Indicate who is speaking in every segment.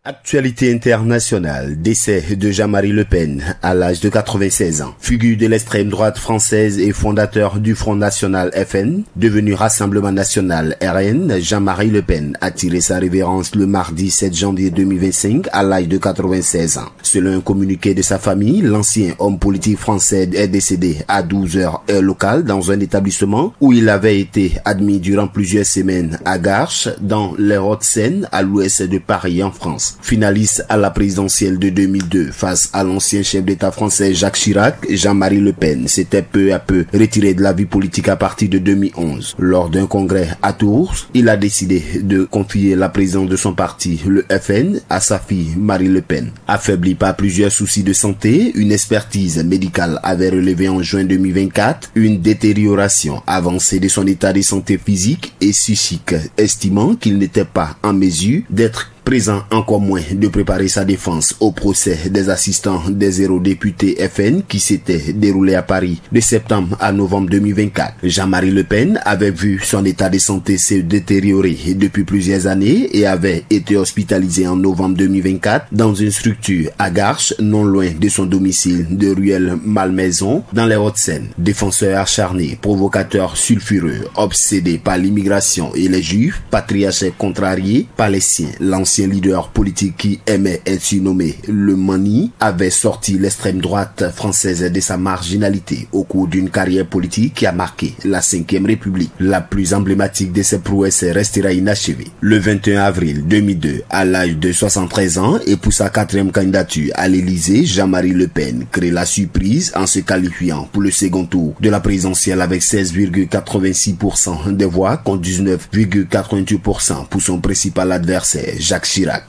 Speaker 1: Actualité internationale, décès de Jean-Marie Le Pen à l'âge de 96 ans. Figure de l'extrême droite française et fondateur du Front National FN, devenu Rassemblement National RN, Jean-Marie Le Pen a tiré sa révérence le mardi 7 janvier 2025 à l'âge de 96 ans. Selon un communiqué de sa famille, l'ancien homme politique français est décédé à 12 heures heure locale dans un établissement où il avait été admis durant plusieurs semaines à Garches, dans les Hauts-de-Seine, à l'ouest de Paris en France. Finaliste à la présidentielle de 2002 face à l'ancien chef d'État français Jacques Chirac, Jean-Marie Le Pen s'était peu à peu retiré de la vie politique à partir de 2011. Lors d'un congrès à Tours, il a décidé de confier la présidence de son parti, le FN, à sa fille Marie Le Pen. Affaibli par plusieurs soucis de santé, une expertise médicale avait relevé en juin 2024 une détérioration avancée de son état de santé physique et psychique, estimant qu'il n'était pas en mesure d'être présent, encore moins de préparer sa défense au procès des assistants des eurodéputés FN qui s'était déroulé à Paris de septembre à novembre 2024. Jean-Marie Le Pen avait vu son état de santé se détériorer depuis plusieurs années et avait été hospitalisé en novembre 2024 dans une structure à Garches, non loin de son domicile de Rueil-Malmaison, dans les Hauts-de-Seine. Défenseur acharné, provocateur sulfureux, obsédé par l'immigration et les juifs, patriarche contrarié par les siens, l'ancien leader politique qui aimait être surnommé le Mani avait sorti l'extrême droite française de sa marginalité au cours d'une carrière politique qui a marqué la Ve République. La plus emblématique de ses prouesses restera inachevée. Le 21 avril 2002, à l'âge de 73 ans et pour sa 4e candidature à l'Élysée, Jean-Marie Le Pen crée la surprise en se qualifiant pour le second tour de la présidentielle avec 16,86% des voix contre 19,88% pour son principal adversaire, Jacques Chirac.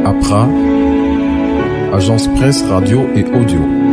Speaker 2: APRA, Agence Presse, Radio et Audio.